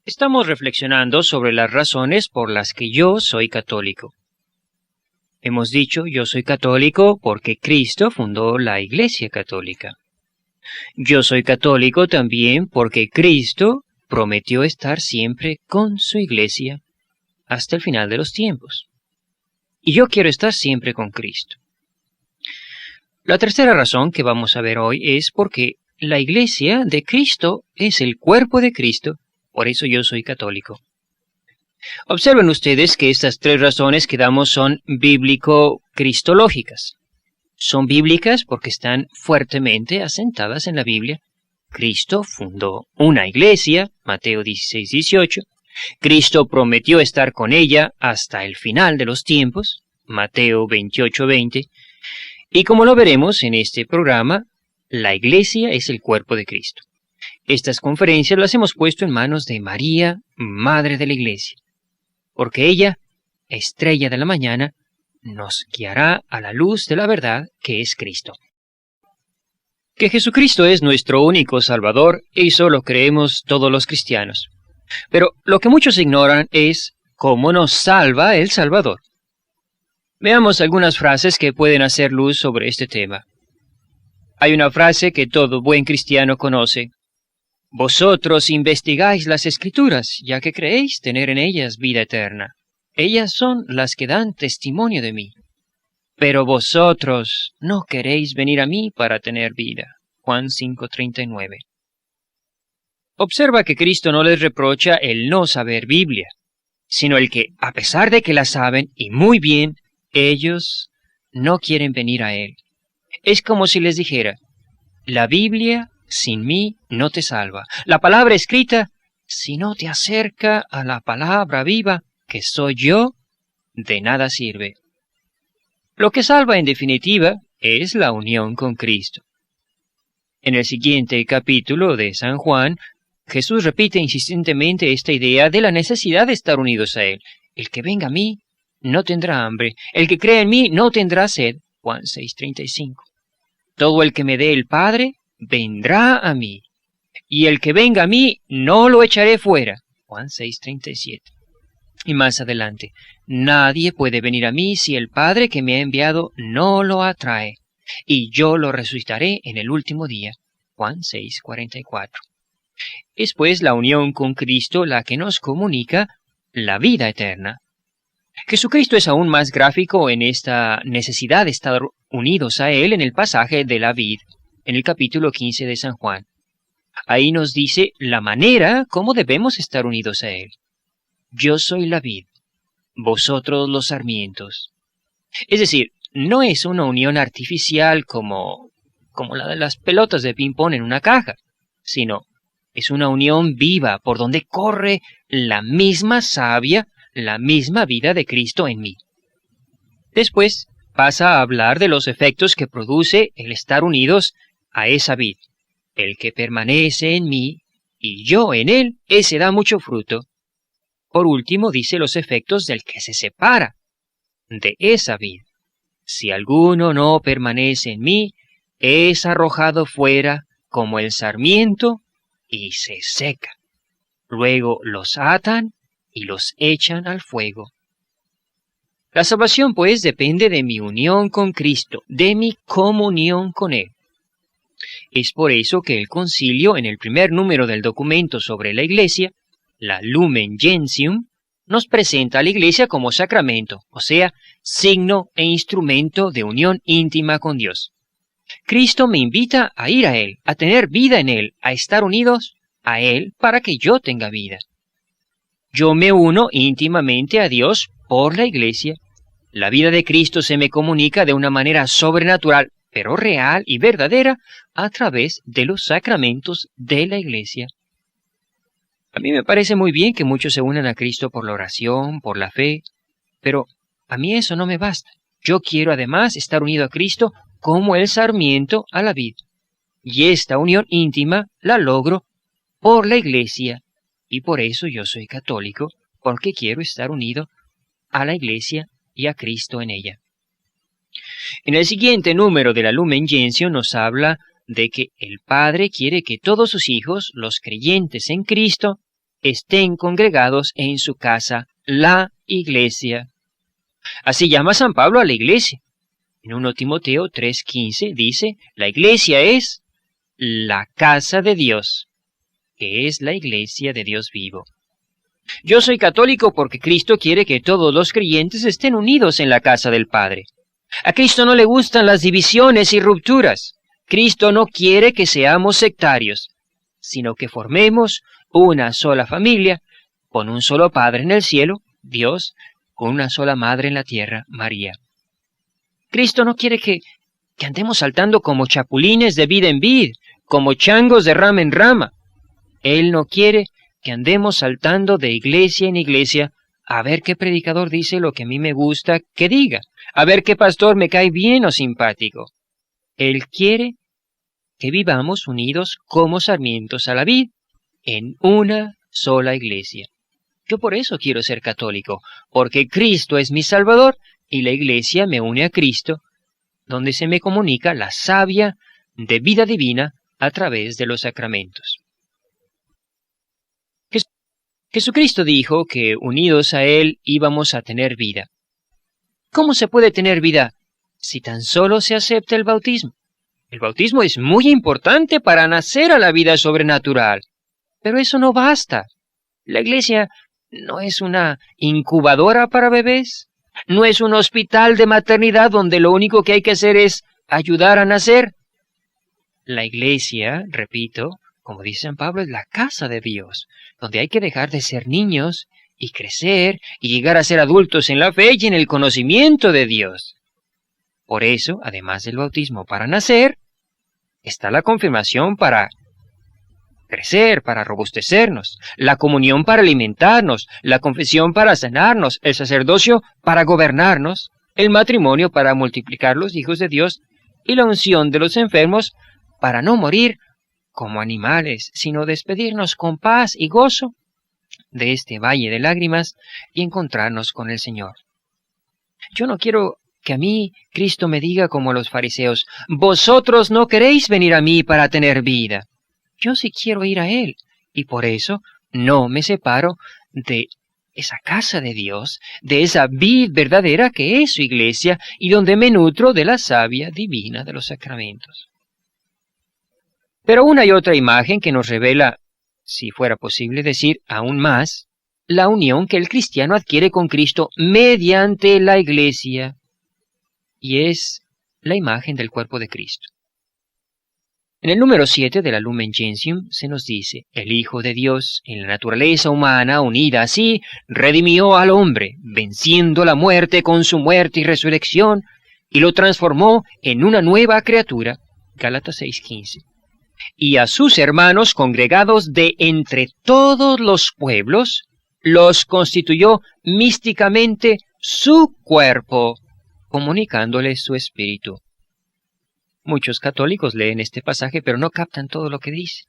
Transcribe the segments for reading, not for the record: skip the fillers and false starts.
Estamos reflexionando sobre las razones por las que yo soy católico. Hemos dicho, yo soy católico porque Cristo fundó la Iglesia Católica. Yo soy católico también porque Cristo prometió estar siempre con su Iglesia hasta el final de los tiempos. Y yo quiero estar siempre con Cristo. La tercera razón que vamos a ver hoy es porque la Iglesia de Cristo es el cuerpo de Cristo. Por eso yo soy católico. Observen ustedes que estas tres razones que damos son bíblico-cristológicas. Son bíblicas porque están fuertemente asentadas en la Biblia. Cristo fundó una iglesia, Mateo 16:18. Cristo prometió estar con ella hasta el final de los tiempos, Mateo 28:20. Y como lo veremos en este programa, la iglesia es el cuerpo de Cristo. Estas conferencias las hemos puesto en manos de María, Madre de la Iglesia, porque ella, estrella de la mañana, nos guiará a la luz de la verdad que es Cristo. Que Jesucristo es nuestro único Salvador, eso lo creemos todos los cristianos. Pero lo que muchos ignoran es cómo nos salva el Salvador. Veamos algunas frases que pueden hacer luz sobre este tema. Hay una frase que todo buen cristiano conoce. Vosotros investigáis las Escrituras, ya que creéis tener en ellas vida eterna. Ellas son las que dan testimonio de mí. Pero vosotros no queréis venir a mí para tener vida. Juan 5:39. Observa que Cristo no les reprocha el no saber Biblia, sino el que, a pesar de que la saben, y muy bien, ellos no quieren venir a Él. Es como si les dijera, la Biblia sin mí no te salva. La palabra escrita, si no te acerca a la palabra viva, que soy yo, de nada sirve. Lo que salva en definitiva es la unión con Cristo. En el siguiente capítulo de San Juan, Jesús repite insistentemente esta idea de la necesidad de estar unidos a Él. El que venga a mí no tendrá hambre. El que cree en mí no tendrá sed. Juan 6:35. Todo el que me dé el Padre vendrá a mí, y el que venga a mí no lo echaré fuera. Juan 6:37. Y más adelante, nadie puede venir a mí si el Padre que me ha enviado no lo atrae, y yo lo resucitaré en el último día. Juan 6:44. Es pues la unión con Cristo la que nos comunica la vida eterna. Jesucristo es aún más gráfico en esta necesidad de estar unidos a Él en el pasaje de la vid, en el capítulo 15 de San Juan. Ahí nos dice la manera cómo debemos estar unidos a Él. Yo soy la vid, vosotros los sarmientos. Es decir, no es una unión artificial como la de las pelotas de ping-pong en una caja, sino es una unión viva por donde corre la misma savia, la misma vida de Cristo en mí. Después pasa a hablar de los efectos que produce el estar unidos a esa vid. El que permanece en mí y yo en él, ese da mucho fruto. Por último dice los efectos del que se separa de esa vid. Si alguno no permanece en mí, es arrojado fuera como el sarmiento y se seca. Luego los atan y los echan al fuego. La salvación, pues, depende de mi unión con Cristo, de mi comunión con Él. Es por eso que el concilio, en el primer número del documento sobre la Iglesia, la Lumen Gentium, nos presenta a la Iglesia como sacramento, o sea, signo e instrumento de unión íntima con Dios. Cristo me invita a ir a Él, a tener vida en Él, a estar unidos a Él para que yo tenga vida. Yo me uno íntimamente a Dios por la Iglesia. La vida de Cristo se me comunica de una manera sobrenatural, pero real y verdadera, a través de los sacramentos de la Iglesia. A mí me parece muy bien que muchos se unan a Cristo por la oración, por la fe, pero a mí eso no me basta. Yo quiero además estar unido a Cristo como el sarmiento a la vid. Y esta unión íntima la logro por la Iglesia, y por eso yo soy católico, porque quiero estar unido a la Iglesia y a Cristo en ella. En el siguiente número de la Lumen Gentium nos habla de que el Padre quiere que todos sus hijos, los creyentes en Cristo, estén congregados en su casa, la iglesia. Así llama San Pablo a la iglesia. En 1 Timoteo 3:15 dice, la iglesia es la casa de Dios, que es la iglesia de Dios vivo. Yo soy católico porque Cristo quiere que todos los creyentes estén unidos en la casa del Padre. A Cristo no le gustan las divisiones y rupturas. Cristo no quiere que seamos sectarios, sino que formemos una sola familia, con un solo Padre en el cielo, Dios, con una sola Madre en la tierra, María. Cristo no quiere que andemos saltando como chapulines de vid en vid, como changos de rama en rama. Él no quiere que andemos saltando de iglesia en iglesia a ver qué predicador dice lo que a mí me gusta que diga, a ver qué pastor me cae bien o simpático. Él quiere que vivamos unidos como sarmientos a la vid, en una sola iglesia. Yo por eso quiero ser católico, porque Cristo es mi Salvador y la iglesia me une a Cristo, donde se me comunica la savia de vida divina a través de los sacramentos. Jesucristo dijo que unidos a Él íbamos a tener vida. ¿Cómo se puede tener vida si tan solo se acepta el bautismo? El bautismo es muy importante para nacer a la vida sobrenatural, pero eso no basta. La iglesia no es una incubadora para bebés, no es un hospital de maternidad donde lo único que hay que hacer es ayudar a nacer. La iglesia, repito, como dice San Pablo, es la casa de Dios, donde hay que dejar de ser niños y crecer y llegar a ser adultos en la fe y en el conocimiento de Dios. Por eso, además del bautismo para nacer, está la confirmación para crecer, para robustecernos, la comunión para alimentarnos, la confesión para sanarnos, el sacerdocio para gobernarnos, el matrimonio para multiplicar los hijos de Dios y la unción de los enfermos para no morir como animales, sino despedirnos con paz y gozo de este valle de lágrimas y encontrarnos con el Señor. Yo no quiero que a mí Cristo me diga como los fariseos, vosotros no queréis venir a mí para tener vida. Yo sí quiero ir a Él, y por eso no me separo de esa casa de Dios, de esa vid verdadera que es su iglesia, y donde me nutro de la savia divina de los sacramentos. Pero una y otra imagen que nos revela, si fuera posible decir aún más, la unión que el cristiano adquiere con Cristo mediante la iglesia, y es la imagen del cuerpo de Cristo. En el número 7 de la Lumen Gentium se nos dice, el Hijo de Dios, en la naturaleza humana unida así, redimió al hombre, venciendo la muerte con su muerte y resurrección, y lo transformó en una nueva criatura. Gálatas 6:15. Y a sus hermanos congregados de entre todos los pueblos, los constituyó místicamente su cuerpo, comunicándoles su espíritu. Muchos católicos leen este pasaje, pero no captan todo lo que dice.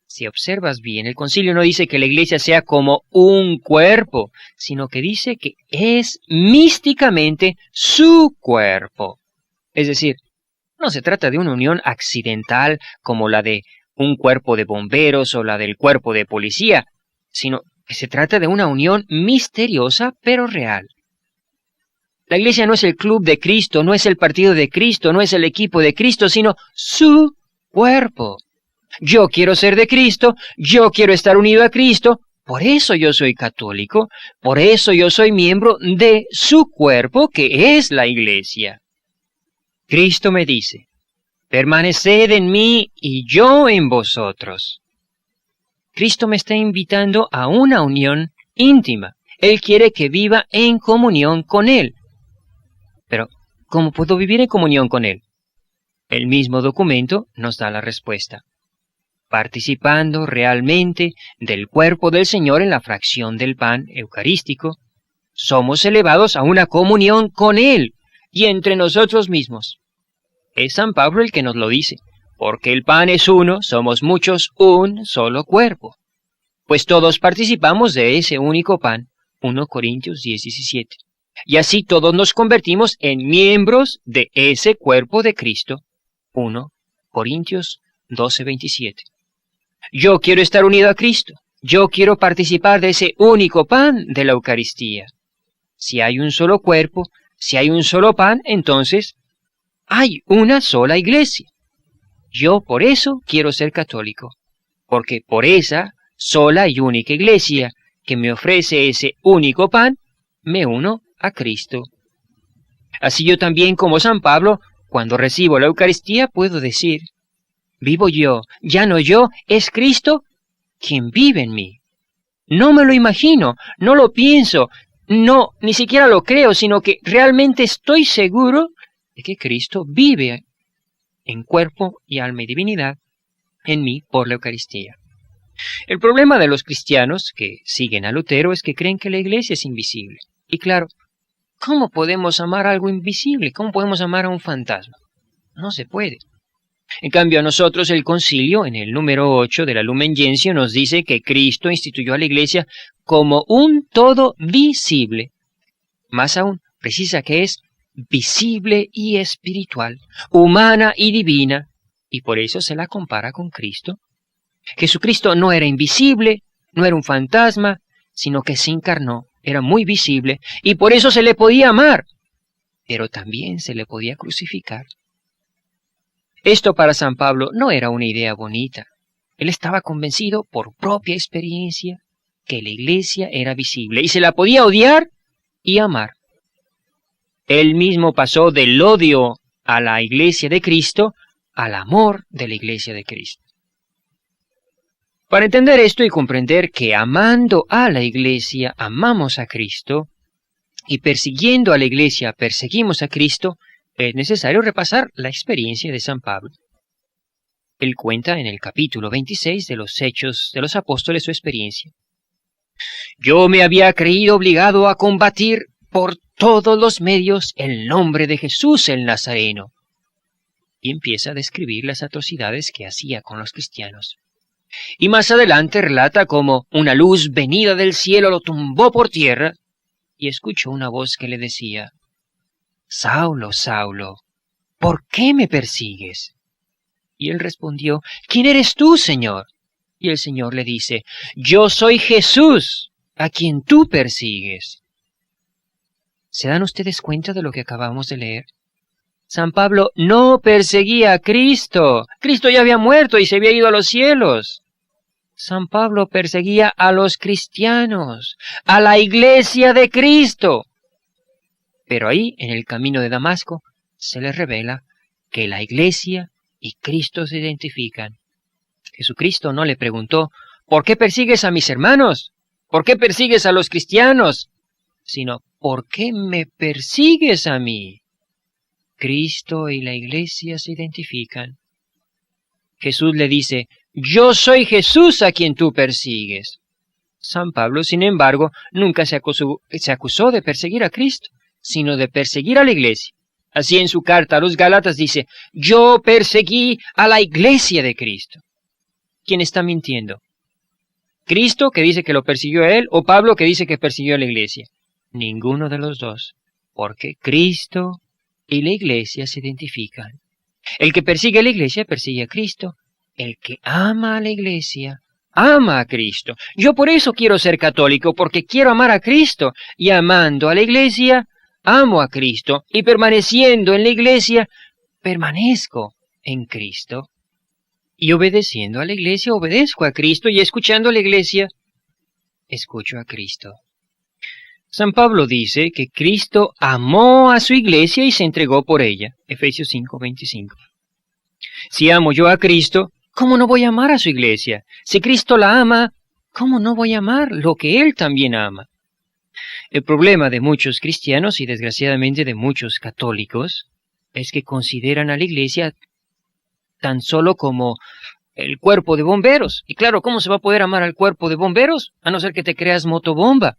Si observas bien, el concilio no dice que la iglesia sea como un cuerpo, sino que dice que es místicamente su cuerpo. Es decir, no se trata de una unión accidental como la de un cuerpo de bomberos o la del cuerpo de policía, sino que se trata de una unión misteriosa pero real. La iglesia no es el club de Cristo, no es el partido de Cristo, no es el equipo de Cristo, sino su cuerpo. Yo quiero ser de Cristo, yo quiero estar unido a Cristo, por eso yo soy católico, por eso yo soy miembro de su cuerpo que es la iglesia. Cristo me dice, permaneced en mí y yo en vosotros. Cristo me está invitando a una unión íntima. Él quiere que viva en comunión con Él. Pero, ¿cómo puedo vivir en comunión con Él? El mismo documento nos da la respuesta. Participando realmente del cuerpo del Señor en la fracción del pan eucarístico, somos elevados a una comunión con Él y entre nosotros mismos. Es San Pablo el que nos lo dice, porque el pan es uno, somos muchos, un solo cuerpo. Pues todos participamos de ese único pan, 1 Corintios 10:17. Y así todos nos convertimos en miembros de ese cuerpo de Cristo, 1 Corintios 12:27. Yo quiero estar unido a Cristo, Yo quiero participar de ese único pan de la Eucaristía. Si hay un solo cuerpo, si hay un solo pan, entonces hay una sola iglesia. Yo por eso quiero ser católico, porque por esa sola y única iglesia que me ofrece ese único pan, me uno a Cristo. Así yo también, como San Pablo, cuando recibo la Eucaristía, puedo decir, vivo yo, ya no yo, es Cristo quien vive en mí. No me lo imagino, no lo pienso, no, ni siquiera lo creo, sino que realmente estoy seguro de que Cristo vive en cuerpo y alma y divinidad en mí por la Eucaristía. El problema de los cristianos que siguen a Lutero es que creen que la iglesia es invisible. Y claro, ¿cómo podemos amar a algo invisible? ¿Cómo podemos amar a un fantasma? No se puede. En cambio, a nosotros el concilio, en el número 8 de la Lumen Gentium, nos dice que Cristo instituyó a la iglesia como un todo visible. Más aún, precisa que es visible y espiritual, humana y divina, y por eso se la compara con Cristo. Jesucristo no era invisible, no era un fantasma, sino que se encarnó, era muy visible, y por eso se le podía amar, pero también se le podía crucificar. Esto para San Pablo no era una idea bonita. Él estaba convencido por propia experiencia que la iglesia era visible, y se la podía odiar y amar. Él mismo pasó del odio a la iglesia de Cristo al amor de la iglesia de Cristo. Para entender esto y comprender que amando a la iglesia amamos a Cristo y persiguiendo a la iglesia perseguimos a Cristo, es necesario repasar la experiencia de San Pablo. Él cuenta en el capítulo 26 de los Hechos de los Apóstoles su experiencia. Yo me había creído obligado a combatir por todos los medios el nombre de Jesús el Nazareno. Y empieza a describir las atrocidades que hacía con los cristianos. Y más adelante relata cómo una luz venida del cielo lo tumbó por tierra y escuchó una voz que le decía, Saulo, Saulo, ¿por qué me persigues? Y él respondió, ¿quién eres tú, Señor? Y el Señor le dice, yo soy Jesús, a quien tú persigues. ¿Se dan ustedes cuenta de lo que acabamos de leer? San Pablo no perseguía a Cristo. Cristo ya había muerto y se había ido a los cielos. San Pablo perseguía a los cristianos, a la iglesia de Cristo. Pero ahí, en el camino de Damasco, se les revela que la iglesia y Cristo se identifican. Jesucristo no le preguntó, ¿por qué persigues a mis hermanos? ¿Por qué persigues a los cristianos? Sino, ¿por qué me persigues a mí? Cristo y la iglesia se identifican. Jesús le dice, yo soy Jesús a quien tú persigues. San Pablo, sin embargo, nunca se acusó de perseguir a Cristo, sino de perseguir a la iglesia. Así en su carta a los Gálatas dice, yo perseguí a la iglesia de Cristo. ¿Quién está mintiendo? ¿Cristo, que dice que lo persiguió a él, o Pablo, que dice que persiguió a la iglesia? Ninguno de los dos, porque Cristo y la iglesia se identifican. El que persigue a la iglesia persigue a Cristo. El que ama a la iglesia ama a Cristo. Yo por eso quiero ser católico, porque quiero amar a Cristo, y amando a la iglesia, amo a Cristo, y permaneciendo en la iglesia, permanezco en Cristo. Y obedeciendo a la iglesia, obedezco a Cristo, y escuchando a la iglesia, escucho a Cristo. San Pablo dice que Cristo amó a su iglesia y se entregó por ella. Efesios 5:25. Si amo yo a Cristo, ¿cómo no voy a amar a su iglesia? Si Cristo la ama, ¿cómo no voy a amar lo que Él también ama? El problema de muchos cristianos y desgraciadamente de muchos católicos es que consideran a la iglesia tan solo como el cuerpo de bomberos. Y claro, ¿cómo se va a poder amar al cuerpo de bomberos? A no ser que te creas motobomba.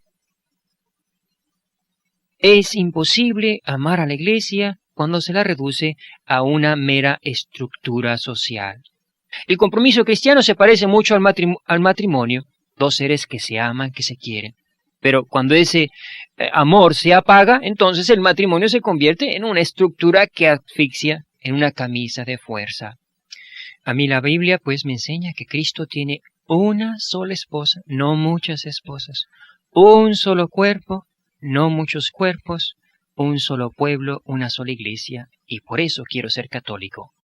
Es imposible amar a la iglesia cuando se la reduce a una mera estructura social. El compromiso cristiano se parece mucho al matrimonio, dos seres que se aman, que se quieren. Pero cuando ese amor se apaga, entonces el matrimonio se convierte en una estructura que asfixia, en una camisa de fuerza. A mí la Biblia pues me enseña que Cristo tiene Una sola esposa, no muchas esposas. Un solo cuerpo, no muchos cuerpos. Un solo pueblo, una sola iglesia. Y por eso quiero ser católico.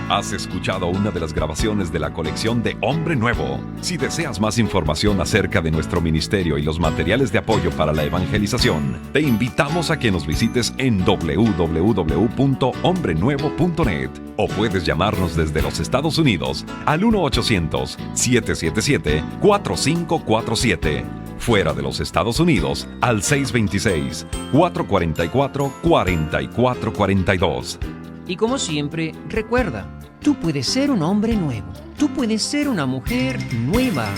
Has escuchado una de las grabaciones de la colección de Hombre Nuevo. Si deseas más información acerca de nuestro ministerio y los materiales de apoyo para la evangelización, te invitamos a que nos visites en www.hombrenuevo.net o puedes llamarnos desde los Estados Unidos al 1-800-777-4547. Fuera de los Estados Unidos al 626-444-4442. Y como siempre, recuerda, tú puedes ser un hombre nuevo, tú puedes ser una mujer nueva.